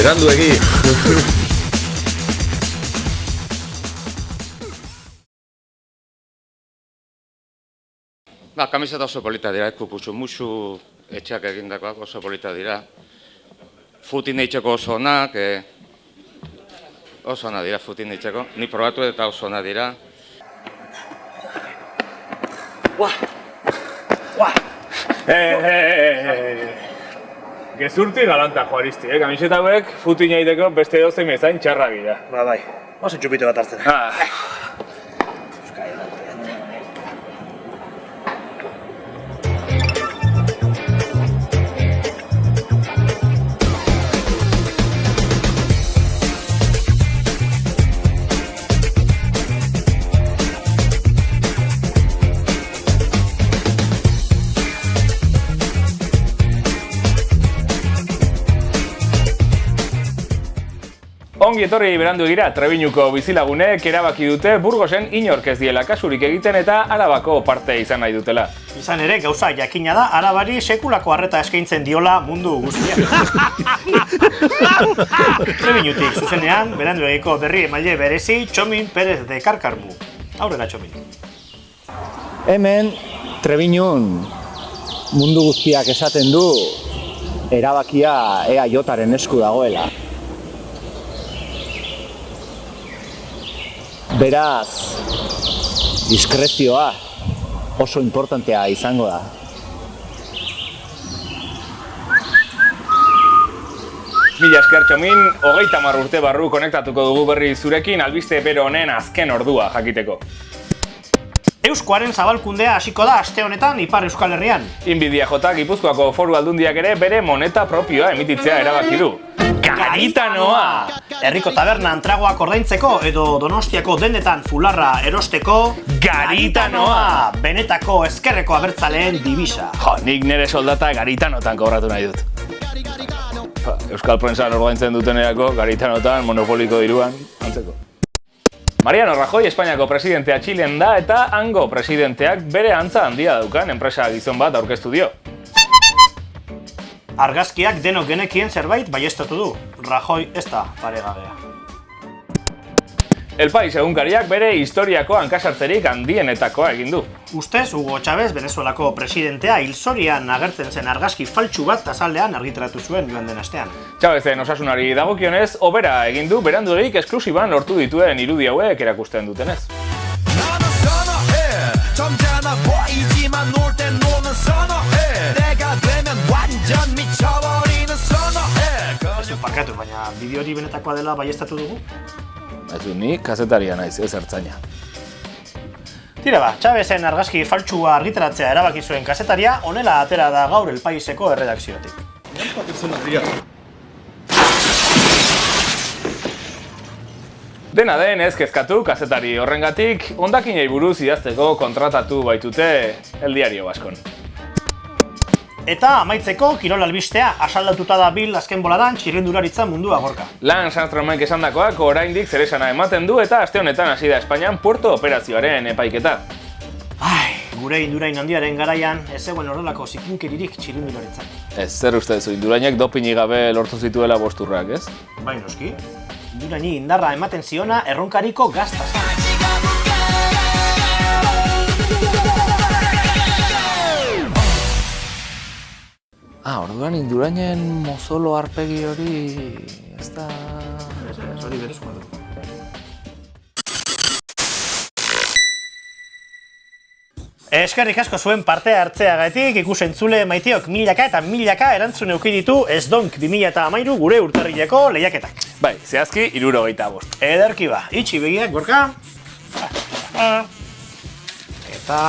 Beranduegi. Kamiseta oso polita dira, kuputxu musu etxeak egindakoak oso polita dira. Futin eitzeko oso onak, oso onak dira futin eitzeko. Ni probatu eta oso onak dira. Gezurti galanta Juaristi, kamiseta hauek futin egiteko beste dozein bezain txarra gira. Bai, oso txupito bat hartzen. Ongi etorri Beranduegira, Trebiñuko bizilagunek erabaki dute Burgosen inork ez diela kasurik egiten eta Arabako parte izan nahi dutela. Izan ere, gauza jakina da, Arabari sekulako arreta eskaintzen diola mundu guztiak. Trebiñutik zuzenean, Beranduegiko berri emaile berezi, Txomin Pérez de Karkarmu. Aurrera, Txomin. Hemen, Trebiñun mundu guztiak esaten du erabakia EAJaren esku dagoela. Beraz, diskrezioa oso importantea izango da. Mila esker Txomin, 30 urte barru konektatuko dugu berri zurekin albiste bero honen azken ordua jakiteko. Euskoaren zabalkundea hasiko da aste honetan Ipar Euskal Herrian. Inbidia jota Gipuzkoako Foru Aldundiak ere bere moneta propioa emititzea erabaki du. Garitanoa! Herriko tabernan tragoak ordaintzeko edo Donostiako dendetan fularra erosteko Garitanoa! Benetako ezkerreko abertzaleen dibisa. Jo, nik nire soldata garitanotan kobratu nahi dut. Euskal Prentsan ordaintzen dutenerako garitanotan, monopoliko diruan, antzeko. Mariano Rajoy Espainiako presidentea Txilen da eta hango presidenteak bere antza handia daukan enpresa gizon bat aurkeztu dio. Argazkiak denok genekien zerbait baieztatu du. Rajoy ez da paregabea. El País egunkariak bere historiako hankasartzerik handienetakoa egin du. Ustez, Hugo Chávez, Venezuelako presidentea hilzorian agertzen zen argazki faltsu bat azaldean argitaratu zuen joan den astean. Chávezen osasunari dagokionez, hobera egin du Beranduegik esklusiban lortu dituen irudi hauek erakusten dutenez. Parkatu, baina bideo hori benetakoa dela baieztatu dugu? Ez du, ni kazetaria naiz, ez ertzaina. Tira ba, Chávezen argazki faltsua argitaratzea erabaki zuen kazetaria, honela atera da gaur El Paiseko erredakziotik. Dena den ez kezkatu kazetari horrengatik, hondakinei buruz idazteko kontratatu baitute El Diario Baskon. Eta amaitzeko kirol albistea asaldatuta da bil azken boladan txirrindularitza mundua gorka. Lance Armstrongek esandakoak oraindik zeresana ematen du eta aste honetan hasi da Espainian Puerto operazioaren epaiketa. Gure Indurain handiaren garaian ez zegoen horrelako zikinkeririk txirrindularitzak. Ez, zer uste zu, Indurainek dopinik gabe lortu zituela bosturrak, ez? Bai noski, Induraini indarra ematen ziona erronkariko gaztaz. Orduan Indurainen mozolo arpegi hori... ez da... hori berezkoa du. Eskerrik asko zuen parte hartzeagatik, ikusentzule maiteok milaka eta milaka erantzun eduki ditu Esdonk 2013 gure urtarrileko lehiaketak. Bai, zehazki 75. Ederki ba, itxi begiak gorka. Eta...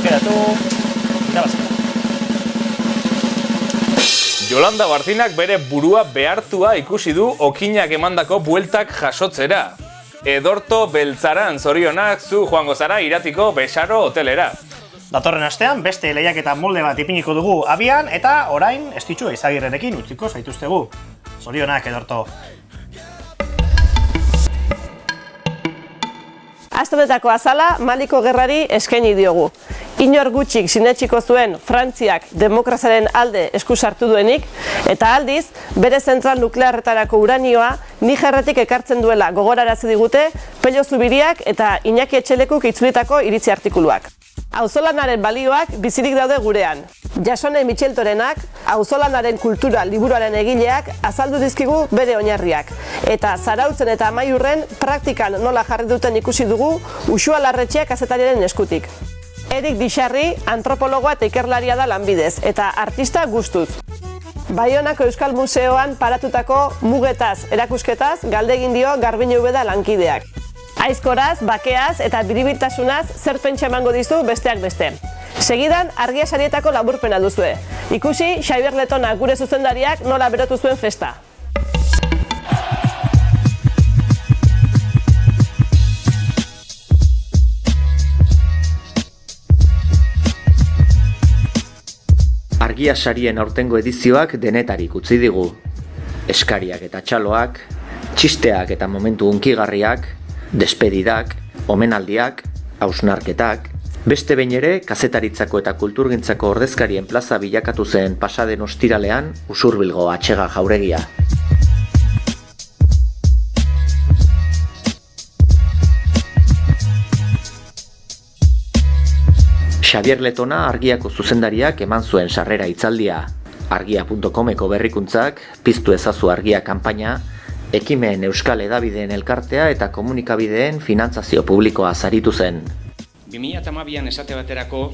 geratu... Yolanda Barcinak bere burua behartua ikusi du okinak emandako bueltak jasotzera. Edorto Beltzaran zorionak zu joango zara Iratiko Besaro hotelera. Datorren astean beste lehiaketa molde bat ipiniko dugu abian eta orain Estitxu Eizagirrerekin utziko zaituztegu. Zorionak, Edorto. Aste honetako azala Maliko Gerrari eskaini diogu. Inor gutxik sinetsiko zuen Frantziak demokraziaren alde esku sartu duenik, eta aldiz, bere zentral nuklearretarako uranioa Nigerretik ekartzen duela gogorarazi digute Pello Zubiriak eta Iñaki Etxelekuk itzulitako iritzi artikuluak. Auzolanaren balioak bizirik daude gurean. Jasone Micheltorenak, auzolanaren kultura liburuaren egileak azaldu dizkigu bere oinarriak. Eta Zarautzen eta Amaiurren praktikan nola jarri duten ikusi dugu Uxua Larretxea kazetariaren eskutik. Erik Dixarri, antropologoa eta ikerlaria da lanbidez, eta artista gustuz. Baionako Euskal Museoan paratutako mugetaz, erakusketaz, galdegin dio Garbiñe Ubeda lankideak. Aizkoraz, bakeaz eta biribiltasunaz zer pentsa emango dizu besteak beste. Segidan, Argia Sarietako laburpena duzue. Ikusi, Xabier Letona gure zuzendariak nola berotu zuen festa. Argia Sarien aurtengo edizioak denetarik utzi digu. Eskariak eta txaloak, txisteak eta momentu hunkigarriak, despedidak, omenaldiak, hausnarketak, beste behin ere, kazetaritzako eta kulturgintzako ordezkarien plaza bilakatu zen pasaden ostiralean Usurbilgo Atxega jauregia. Xabier Letona Argiako zuzendariak eman zuen sarrera hitzaldia. Argia.comeko berrikuntzak, piztu ezazu Argia kanpaina, ekimen Euskal Hedabideen elkartea eta komunikabideen finantzazio publikoa saritu zen. 2012an esate baterako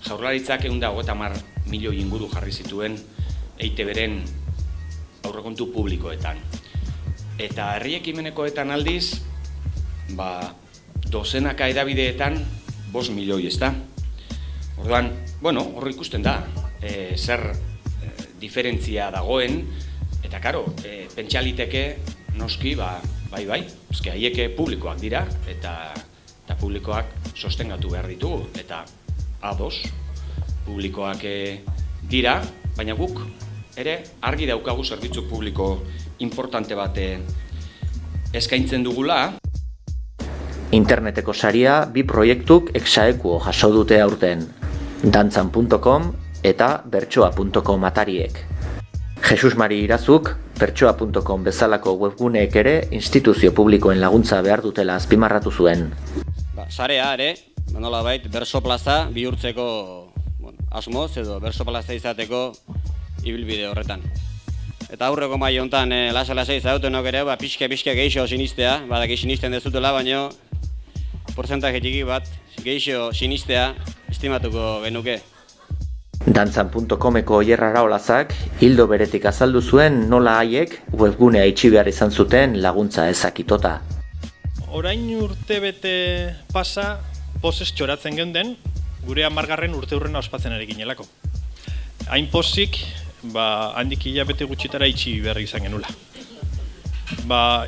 Jaurlaritzak 150 milioi inguru jarri zituen EITB-ren aurrekontu publikoetan. Eta herri ekimenekoetan aldiz, dozenaka hedabideetan 5 milioi, ezta? Orduan, hor ikusten da, zer diferentzia dagoen, eta karo, pentsaliteke noski, bai, eske haieke publikoak dira, eta publikoak sostengatu behar ditugu, eta ados, publikoak dira, baina guk ere argi daukagu zerbitzu publiko importante bat eskaintzen dugula. Interneteko saria bi proiektuk exaekuo jaso dute aurten. Dantzan.com eta bertsoa.com atariek. Jesus Mari Irazuk, bertsoa.com bezalako webguneek ere instituzio publikoen laguntza behar dutela azpimarratu zuen. Sarea ere, nolabait berso plaza bihurtzeko asmoz edo berso plaza izateko ibilbide horretan. Eta aurreko maila hontan lasa-lasa izautenok ere, pixke geixo sinistea, badaki sinisten dezutela, baino portzentaje txiki bat geixo sinistea estimatuko genuke. Dantzan.comeko Oier Araolazak hildo beretik azaldu zuen nola haiek webgunea itxi behar izan zuten laguntza ezakitota. Orain urtebete pasa pozez txoratzen geunden, gure 10. urteurrena ospatzen ere ginelako. Hain pozik, handik hilabete gutxitara itxi berri izan genula.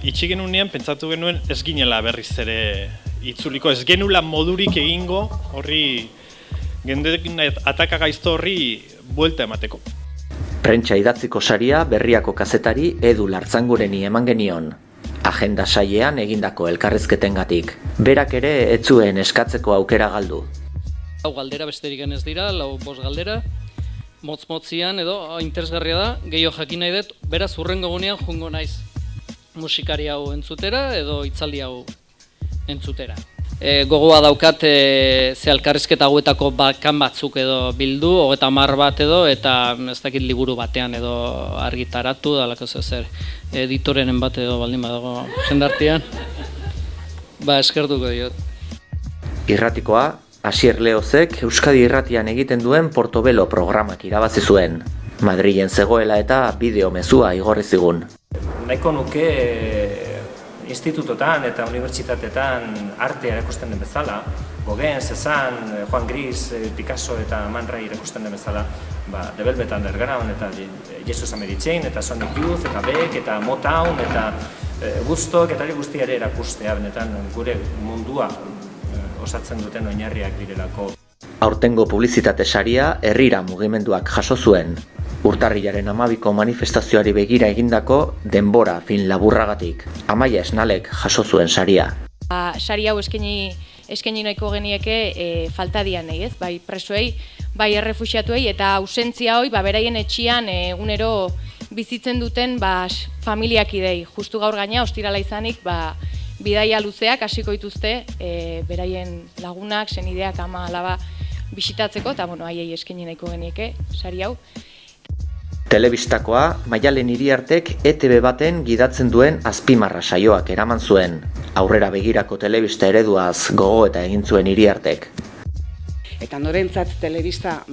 Itxi genunean pentsatu genuen ez ginela berriz ere itzuliko, ez genula modurik egingo horri gendekin ataka gaizto horri buelta emateko. Prentsa idatziko saria berriako kazetari Edu Lartzangureni eman genion. Agenda sailean egindako elkarrizketengatik. Berak ere ez zuen eskatzeko aukera galdu. Lau galdera besterik ez dira, 5 galdera. Motz-motzian edo interesgarria da, gehiago jakin nahi dut, beraz hurrengo gunean jungo naiz musikari hau entzutera edo hitzaldi hau entzutera. Gogoa daukat ze elkarrizketa hauetako bakan batzuk edo bildu, 30 bat edo, eta ez dakit liburu batean edo argitaratu, dalako zer editorenen bat edo baldin badago jendartean. Eskertuko diot. Irratikoa, Asier Leozek Euskadi Irratian egiten duen Portobelo programak irabazi zuen. Madrilen zegoela eta bideo mezua igorri zigun. Nahiko nuke institutotan eta unibertsitatetan artea erakusten den bezala, Gauguin, Cézanne, Juan Gris, Picasso eta Man Ray erakusten den bezala, The Velvet Underground eta Jesus and Mary Chain eta Sonic Youth eta Beck eta Motown eta Woodstock eta guztia ere erakustea benetan gure mundua osatzen duten oinarriak direlako. Aurtengo publizitate saria herrira mugimenduak jaso zuen. Urtarrilaren 12ko manifestazioari begira egindako denbora film laburragatik. Amaia Esnalek jaso zuen saria. Sari hau eskaini eskaini nahiko genieke falta dianei, ez? Bai presoei, bai errefuxiatuei eta ausentzia hoi beraien etxian egunero bizitzen duten familiakidei. Justu gaur gaina ostirala izanik bidaia luzeak hasiko dituzte beraien lagunak, senideak, ama, alaba bisitatzeko eta haiei eskaini nahiko genieke sari hau. Telebistakoa Maialen Iriartek ETB baten gidatzen duen azpimarra saioak eraman zuen. Aurrera begirako telebista ereduaz gogoeta egin zuen Iriartek. Eta norentzat telebista,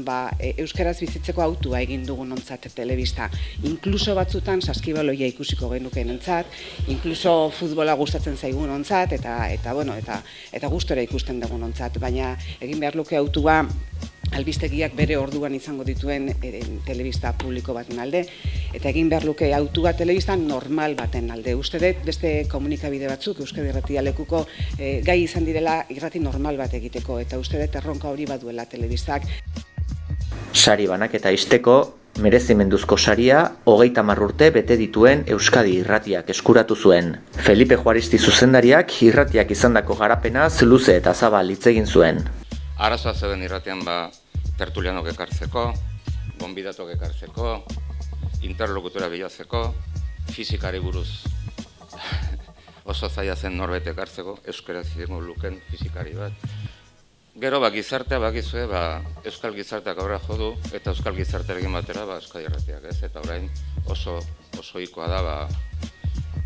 euskaraz bizitzeko autua egin dugun ontzat telebista. Inkluso batzutan saskibaloia ikusiko genukenentzat, inkluso futbola gustatzen zaigun ontzat, eta gustora ikusten dugun ontzat. Baina egin behar luke autua albistegiak bere orduan izango dituen telebista publiko baten alde, eta egin behar luke autua telebista normal baten alde. Uste dut beste komunikabide batzuk Euskadi Irratia lekuko gai izan direla irrati normal bat egiteko, eta uste dut erronka hori baduela telebistak. Sari banaketa izteko, merezimenduzko saria 30 urte bete dituen Euskadi Irratiak eskuratu zuen. Felipe Juaristi zuzendariak irratiak izandako garapenaz luze eta zabal hitz egin zuen. Arazoa zeuden irratian tertulianok ekartzeko, gonbidatok ekartzeko, interlokutora bilatzeko, fizikari buruz oso zaila zen norbait ekartzeko, euskaraz izango luken fizikari bat. Gero gizartea bakizue, euskal gizarteak aurra jo du, eta euskal gizartearekin batera Euskadi Irratiak, ez? Eta orain oso ohikoa da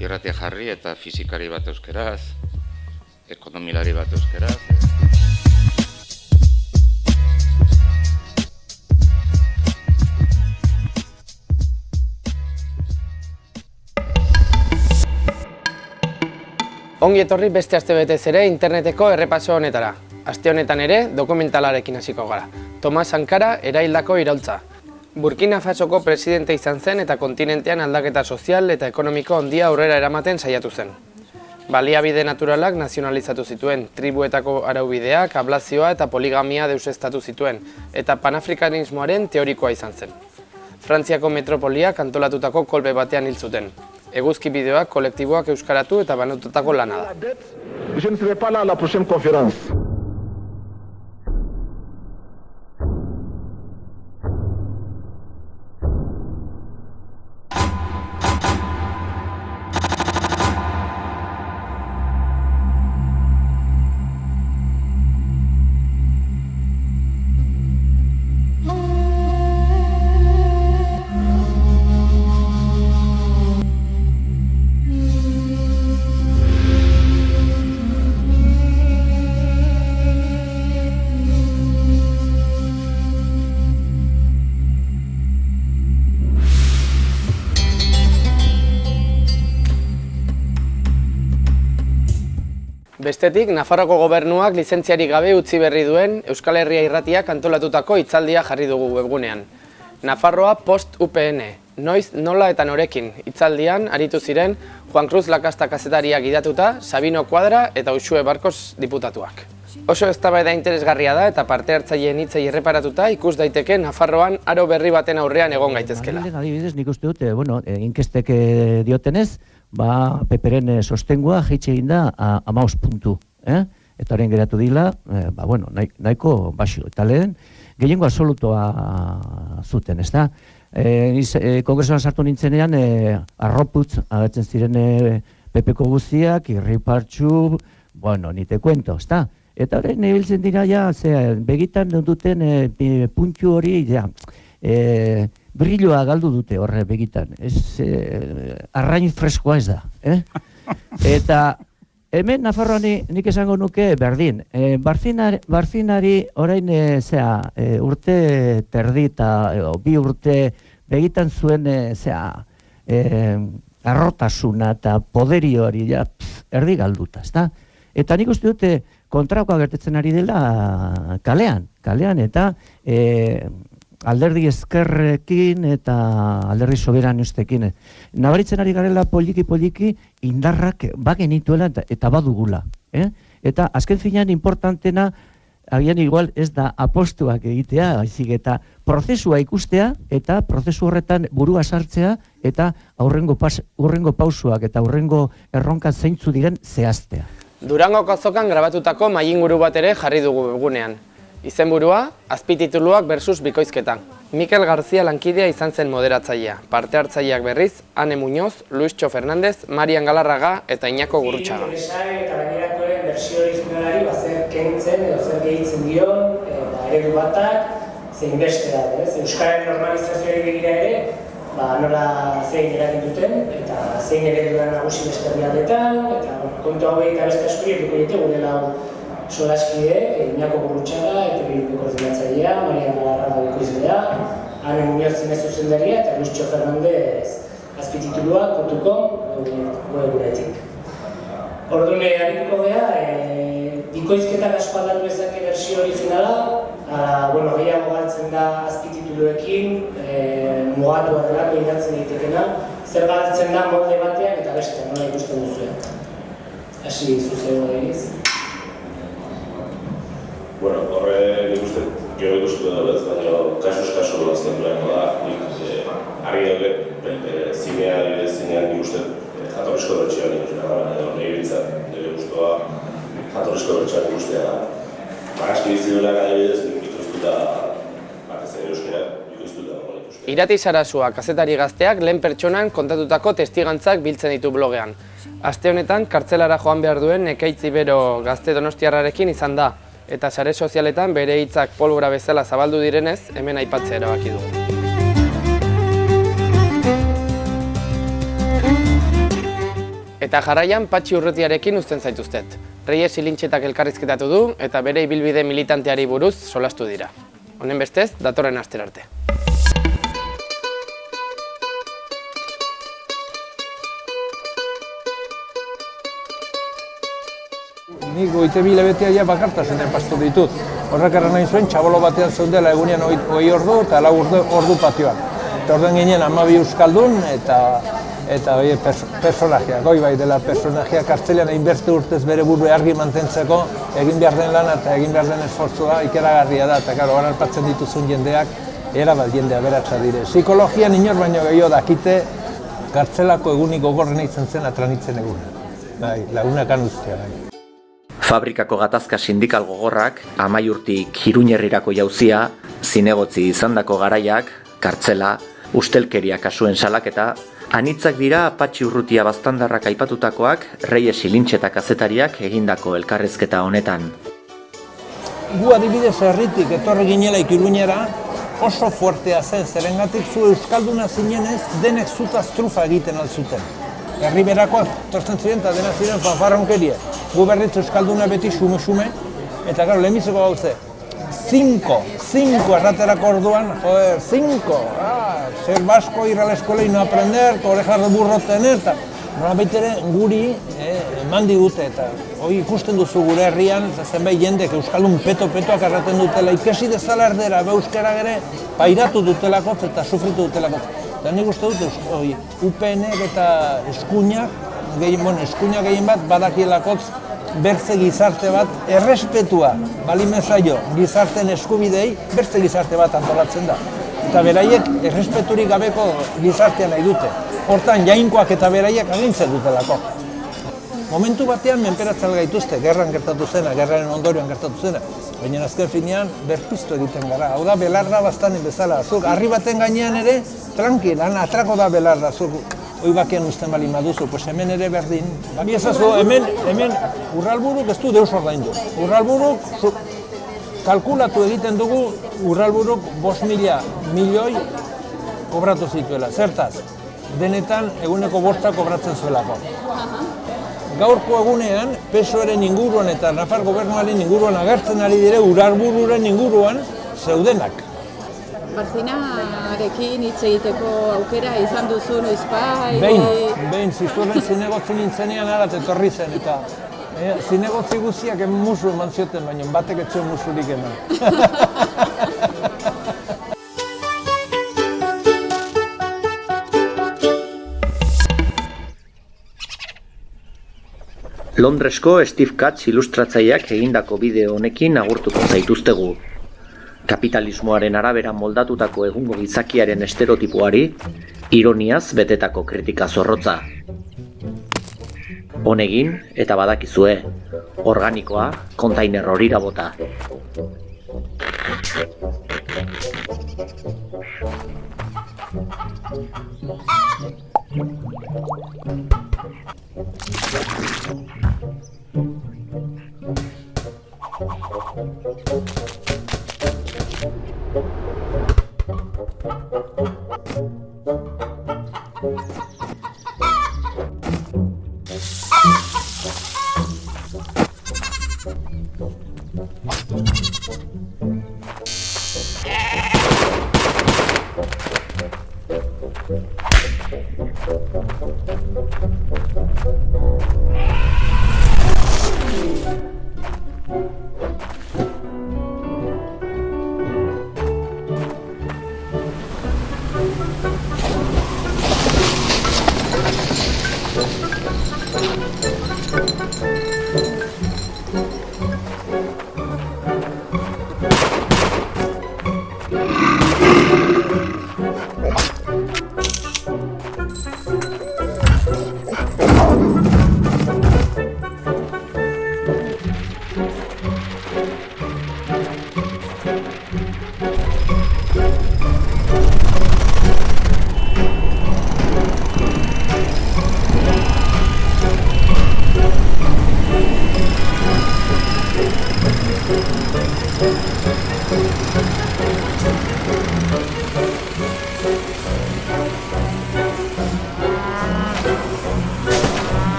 irratia jarri eta fizikari bat euskaraz, ekonomilari bat euskaraz. Ongi etorri beste astebetez ere interneteko errepaso honetara. Aste honetan ere dokumentalarekin hasiko gara. Tomas Sankara eraildako iraultza. Burkina Fasoko presidente izan zen eta kontinentean aldaketa sozial eta ekonomiko handia aurrera eramaten saiatu zen. Baliabide naturalak nazionalizatu zituen, tribuetako araubideak, ablazioa eta poligamia deuseztatu zituen, eta panafrikanismoaren teorikoa izan zen. Frantziako metropoliak antolatutako kolbe batean hil zuten. Eguzki bideoak kolektiboak euskaratu eta banatutako lana da. Je ne serai pas là à la prochaine conférence. Bestetik, Nafarroko gobernuak lizentziarik gabe utzi berri duen Euskal Herria Irratiak antolatutako hitzaldia jarri dugu webgunean. Nafarroa post-UPN, noiz, nola eta norekin, hitzaldian aritu ziren Juan Cruz Lakasta kazetariak idatuta, Sabino Kuadra eta Uxue Barkos diputatuak. Oso eztabaida interesgarria da eta parte hartzaileen hitzei erreparatuta ikus daiteke Nafarroan aro berri baten aurrean egon gaitezkela. Adibidez, nik uste dut, inkestek diotenez, PPren sostengua jaitxe egin da 15 puntu. Eta horren geratu dila, nahiko basio. Eta lehen, gehiengo absolutoa zuten, ez da? Kongresoan sartu nintzenean, arroputz agertzen ziren PPko guztiak, irripartxu, ni te cuento, ez da? Eta horren ibiltzen dira, begitan duten puntu hori, brilloa galdu dute horre begitan, arrain freskoa ez da. Eta hemen Nafarroan nik esango nuke berdin. Barfinari orain urte terdi eta 2 urte begitan zuen arrotasuna eta poderio hori erdi galduta, ez da? Eta nik uste dute kontrakoa gertetzen ari dela kalean eta alderdi ezkerrekin eta alderdi soberanistekin. Nabaritzen ari garela poliki indarrak bagenituela eta badugula. Eta azken finean importantena, agian igual ez da apostuak egitea, baizik eta prozesua ikustea eta prozesu horretan burua sartzea eta aurrengo pausuak eta aurrengo erronka zeintzu diren zehaztea. Durangoko azokan grabatutako mailinguru bat ere jarri dugu webgunean. Izenburua, azpitituluak versus bikoizketa. Mikel Garzia lankidea izan zen moderatzailea. Parte hartzaileak berriz, Ane Muñoz, Luistxo Fernandez, Marian Galarraga eta Iñako Gurrutxaga. Eta gainerakoen bersio originalari zer kentzen edo zer gehitzen dion eredu batak zein bestea, Euskararen normalizazioari begira ere, nola zein eragin duten eta zein eredu da nagusi beste herrialdetan, eta kontu hauei eta beste askori eduko ditu gure lau solaskide, Iñako Gurrutxaga, ETB koordinatzailea, Marian Galarraga bikoizlea, Ane Muñoz zinez zuzendaria eta Luistxo Fernandez azpititulua kotuko webunetik. Orduan arituko geha, bikoizketak asko aldatu ezake bersio originala, gehiago galtzen da azpitituluekin, mugatua delako idatzen ditekena, zer galtzen da molde batean eta bestean, nola ikusten duzuen. Hasi zuzego egiz. Horre nik uste gero ikustu da bez, baina kasuz-kasu azten duenko da, nik argi daude, zinean nik uste jatorrizko bertxea nik uste da, nahi bintzat, nire guztua jatorrizko bertxea nik ustea da. Aski bizitunak adibidez, nik ikustuta batez ere euskera, ikustuta moletu. Irati Sarasua kazetari gazteak lehen pertsonan kontatutako testigantzak biltzen ditu blogean. Aste honetan, kartzelara joan behar duen Ekaitz Ibero gazte donostiarrarekin izan da, eta sare sozialetan bere hitzak polbora bezala zabaldu direnez, hemen aipatzea erabaki dugu. Eta jarraian Patxi Urrutiarekin uzten zaituztet. Reyes Ilintxetak elkarrizketatu du eta bere ibilbide militanteari buruz solastu dira. Honen bestez, datorren astera arte. Nik goite bilabetea ja bakartasunen pastu ditut. Horrek erran nahi zuen, txabolo batean zeudela egunean 20 ordu eta 4 ordu patioan. Eta orduan ginen 12 euskaldun eta personajeak, goi bai dela personajeak kartzelean hainbeste urtez bere buru argi mantentzeko egin behar den lana eta egin behar den esfortzua ikeragarria da. Eta gara, harpatzen dituzun jendeak, erabat jendea beratza dire. Psikologian inor baino gehiago dakite kartzelako egunik gogorren izan zen atranitzen eguna. Lagunakan ustea. Fabrikako gatazka sindikal gogorrak, Amaiurtik Iruñerrirako jauzia, zinegotzi izandako garaiak, kartzela, ustelkeria kasuen salaketa, anitzak dira Patxi Urrutia baztandarrak aipatutakoak Reyes Ilintxetak kazetariak egindako elkarrizketa honetan. Gu adibidez herritik etorri ginelaik Iruñera oso fuertea zen, zerengatik zu euskalduna zinenez denek zutaz trufa egiten alzuten. Herri berakoak tortzen ziren eta dena ziren fanfarronkeria. Gu berritz euskalduna beti xume-xume, eta gero lehenbiziko gauze. 5 erraterako orduan, 5, ser basko ir a la escuela y no aprender, orejas de burro tener, eta nolabait ere guri eman digute, eta hori ikusten duzu gure herrian, zenbait jendek euskaldun peto-petoak erraten dutela, ikesi dezala erdera, euskara gere, pairatu dutelakotz eta sufritu dutelakotz. Eta nik uste dut, UPN-ek eta eskuinak gehien bat badakielakotz bertze gizarte bat errespetua balimezaio gizarten eskubidei bertze gizarte bat antolatzen da. Eta beraiek errespeturik gabeko gizartea nahi dute. Hortan jainkoak eta beraiek agintzen dutelako. Momentu batean menperatzen gaituzte, gerran gertatu zena, gerraren ondorioan gertatu zena. Baina azken finean berpiztu egiten gara. Hau da belarra baztanen bezala. Zuk harri baten gainean ere, tranquil, atrako da belarra. Zuk hoi bakean uzten bali maduzu, pues hemen ere berdin. Biezazu, hemen Urralburuk ez du deus ordaindu. Urralburuk kalkulatu egiten dugu Urralburuk 5.000 milioi kobratu zituela. Zertaz, denetan eguneko 5 kobratzen zuelako. Gaurko egunean, PSOEren inguruan eta Nafar gobernuaren inguruan agertzen ari dire Urralbururen inguruan zeudenak. Barzinarekin hitz egiteko aukera izan duzu noizbait? Behin, zizturren zinegotzen nintzenean arat etorri zen, eta zinegotzi guztiak musu eman zioten, baina batek etxuen musurik eman. Londresko Steve Katz ilustratzaileak egindako bideo honekin agurtuko zaituztegu. Kapitalismoaren arabera moldatutako egungo gizakiaren estereotipoari, ironiaz betetako kritika zorrotza. Honegin eta badakizue, organikoa kontainer horira bota.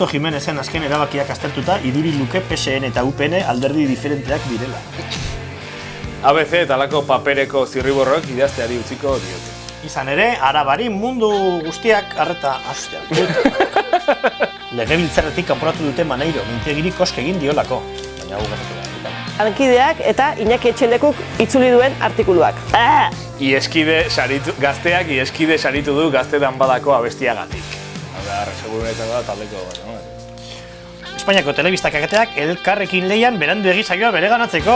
Jimenezen azken erabakiak aztertuta iduri luke PSN eta UPN alderdi diferenteak direla. ABC eta lako papereko zirriborroek idazteari utziko diote. Izan ere, Arabari mundu guztiak arreta Legebiltzarretik kanporatu dute Maneiro, mintegiri koske egin diolako. Baina hau gertatu da. Lankideak eta Iñaki Etxeldekuk itzuli duen artikuluak. Gazteak ieskide saritu du gaztetan badako abestiagatik. Segurunetan da taldeko Espainiako telebistak akateak elkarrekin leian berandu egizaioa bereganatzeko,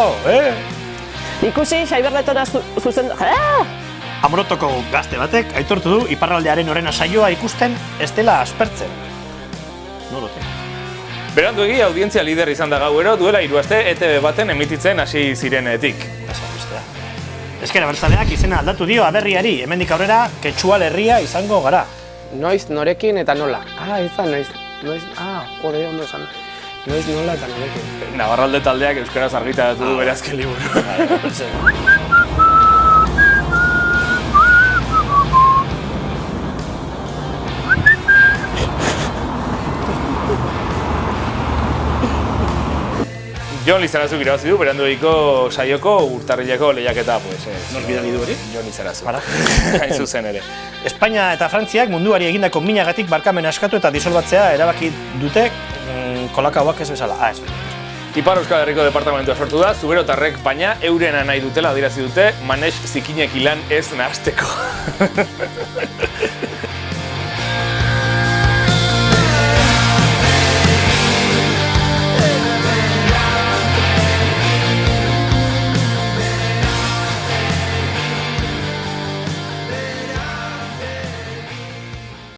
Ikusi, Saiberletona zuzen... Amorotoko gazte batek aitortu du iparraldearen orena saioa ikusten ez dela aspertzen. Nolote. Berandu egi audientzia lider izan da gauero duela 3 aste ETV baten emititzen hasi zirenetik. Ezker Abertzaleak izena aldatu dio aberriari, hemendik aurrera Ketxual herria izango gara. Noiz, norekin eta nola. Noiz, jode, ondo esan. Noiz, nola eta norekin. Navarralde taldeak euskaraz argitaratu du bere azken liburu. Jon Lizarazuk irabazi du, beranduiko saioko urtarrileko lehiaketa, pues. Nor bidali du hori? Jon Lizarazuk. Hain zuzen ere. Espainia eta Frantziak munduari egindako minagatik barkamen askatu eta disolbatzea erabaki dute kolakauak ez bezala. Ez. Ipar Euskal Herriko departamentua sortu da, zuberotarrek baina eurena nahi dutela adierazi dute, Manex zikinek ilan ez nahasteko.